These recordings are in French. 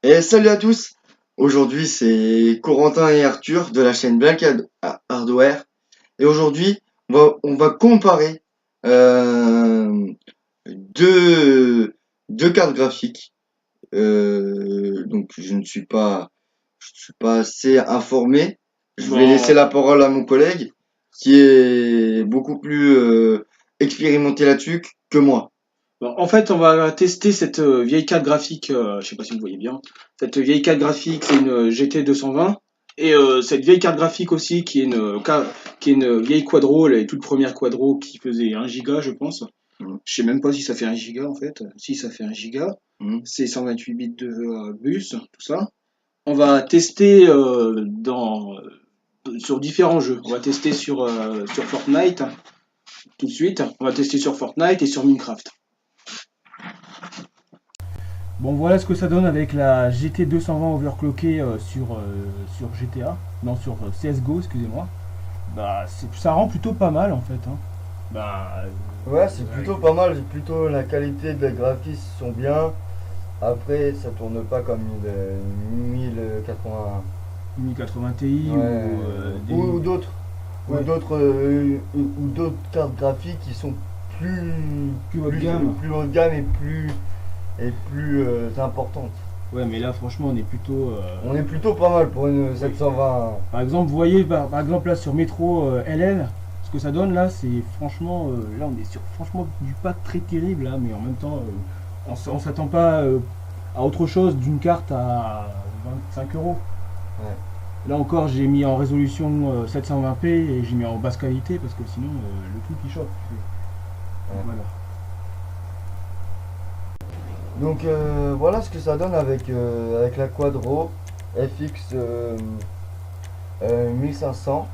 Et salut à tous! Aujourd'hui, c'est Corentin et Arthur de la chaîne Hardware. Et aujourd'hui, on va comparer euh, deux cartes graphiques. Donc, je ne suis pas assez informé. Je vais laisser Bon, la parole à mon collègue qui est beaucoup plus expérimenté là-dessus que moi. en fait, on va tester cette vieille carte graphique. Je sais pas si vous voyez bien. Cette vieille carte graphique, c'est une GT 220. Et cette vieille carte graphique aussi, qui est une vieille quadro, la toute première quadro qui faisait 1 giga, je pense. Mhm. Je sais même pas si ça fait 1 giga en fait. Si ça fait 1 giga, Mhm. c'est 128 bits de bus, tout ça. On va tester sur différents jeux. On va tester sur Fortnite tout de suite. On va tester sur Fortnite et sur Minecraft. Bon, voilà ce que ça donne avec la GT 220 overclockée sur GTA, non sur CSGO, excusez-moi. Ça rend plutôt pas mal en fait, hein. Bah, Ouais, c'est plutôt pas mal, plutôt la qualité des graphismes sont bien. Après, ça tourne pas comme 1080. 1080 Ti Ouais, ou d'autres. Ou ouais, d'autres ou d'autres cartes graphiques qui sont plus plus haut de gamme. plus haut de gamme et plus importantes. Ouais, mais là franchement on est plutôt. On est plutôt pas mal pour une Oui. 720. Par exemple, vous voyez par exemple là sur Metro LL, ce que ça donne là, c'est franchement là on est sur franchement du pas très terrible là, mais en même temps on s'attend pas à autre chose d'une carte à 25 euros. Ouais. Là encore, j'ai mis en résolution 720p et j'ai mis en basse qualité parce que sinon le truc il choque. Ouais. Voilà. Donc voilà ce que ça donne avec la Quadro FX 1500.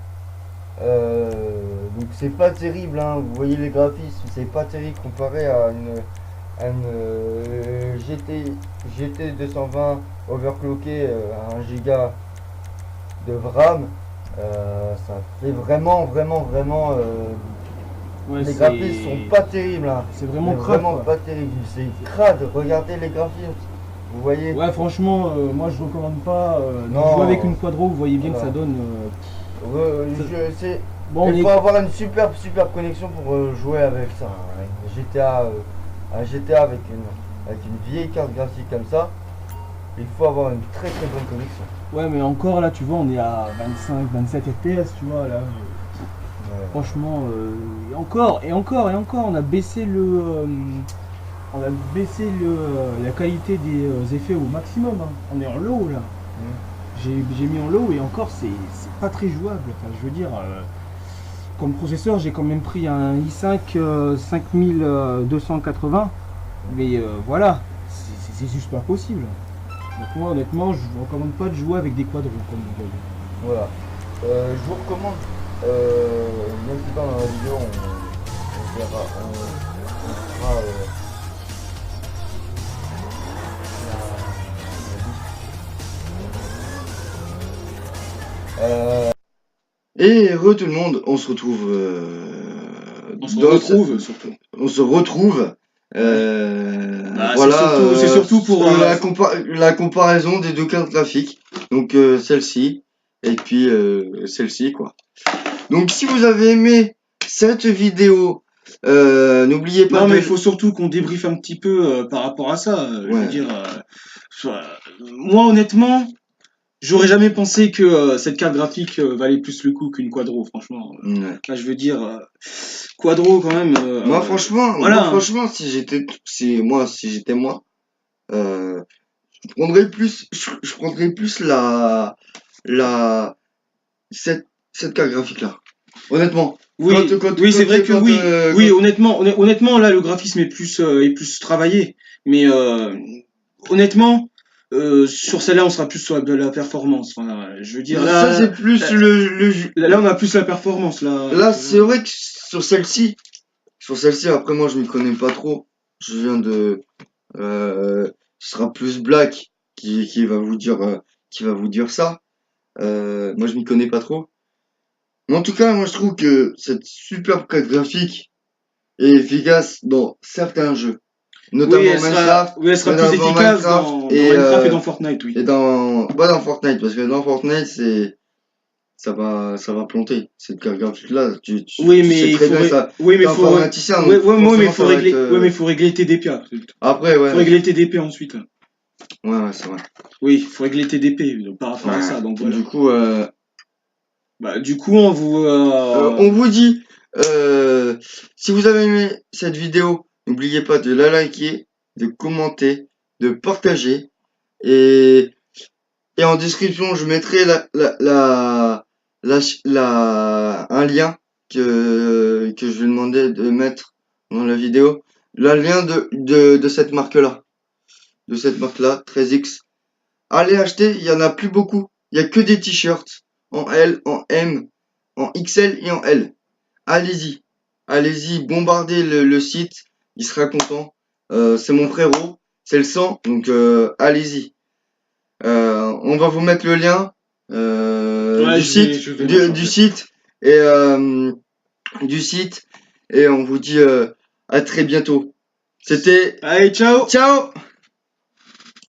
Donc c'est pas terrible, hein. Vous voyez les graphismes, c'est pas terrible comparé à une GT 220 overclocké à 1 giga de RAM. Ça fait vraiment Ouais, les graphismes sont pas terribles, hein. c'est Mais vraiment crade vraiment quoi. pas terrible, c'est crade, regardez les graphismes, vous voyez. Ouais, franchement, moi je recommande pas de jouer Non, avec une quadro. Vous voyez bien que voilà. ça donne. Ça- Bon, on Il est. faut avoir une superbe connexion pour jouer avec ça, hein. Un GTA avec une vieille carte graphique comme ça, il faut avoir une très bonne connexion. Ouais, mais encore là, tu vois, on est à 25, 27 FPS, tu vois là. Ouais. Franchement, et encore, on a baissé la qualité des effets au maximum, hein. On est en low là. Mm. J'ai mis en low et encore c'est pas très jouable. Enfin, je veux dire, comme processeur, j'ai quand même pris un i5 5280, mais voilà, c'est juste pas possible. Donc moi honnêtement, je vous recommande pas de jouer avec des quadros comme vous voyez. Voilà. Je vous recommande, même plus tard dans la vidéo, on verra, on fera la- Et re tout le monde, on se retrouve On se retrouve surtout. on se retrouve Ouais. Bah, voilà c'est surtout pour. sur la comparaison des deux cartes graphiques. Donc celle-ci et puis celle-ci quoi. Donc si vous avez aimé cette vidéo, n'oubliez pas Non, mais il de faut surtout qu'on débriefe un petit peu par rapport à ça. Je veux ouais, dire, moi honnêtement, j'aurais jamais pensé que cette carte graphique valait plus le coup qu'une quadro, franchement. ouais. Là, je veux dire, quadro quand même. Moi Voilà. franchement si j'étais moi, euh, je prendrais plus la cette carte graphique là. Honnêtement, Oui, oui, c'est vrai que oui, oui, honnêtement, là, le graphisme est plus travaillé, mais honnêtement, sur celle-là, on sera plus sur de la performance. Enfin, je veux dire, ça c'est plus là, là, on a plus la performance là. là c'est vrai que sur celle-ci après moi je m'y connais pas trop. Je viens de ce sera plus Black qui va vous dire ça. Moi je m'y connais pas trop. Mais en tout cas, moi je trouve que cette superbe carte graphique est efficace dans certains jeux. notamment oui, Minecraft. elle sera plus notamment efficace Minecraft dans et, Minecraft et dans Fortnite, oui. Et dans, pas dans Fortnite, parce que dans Fortnite, ça va planter. Cette carte graphique là, Oui, tu mais sais il très faut, bien ça. oui, mais T'es il faut, informaticien, ouais, donc ouais, mais il forcément faut ça va régler, être, ouais, mais il faut régler les TDP. Après, Faut régler les TDP ensuite. ouais, c'est vrai. Oui, il faut régler les TDP par rapport à Ouais. ça, donc voilà. Du coup, On vous, on vous dit, si vous avez aimé cette vidéo, n'oubliez pas de la liker, de commenter, de partager, et en description, je mettrai un lien que je vais demander de mettre dans la vidéo, le lien de cette marque-là, 13X. Allez acheter, il y en a plus beaucoup, il y a que des t-shirts en L, en M, en XL et en L. Allez-y, bombardez le site, il sera content. C'est mon frérot, c'est le sang, donc allez-y. On va vous mettre le lien ouais, du site et on vous dit à très bientôt. C'était allez, ciao! ciao.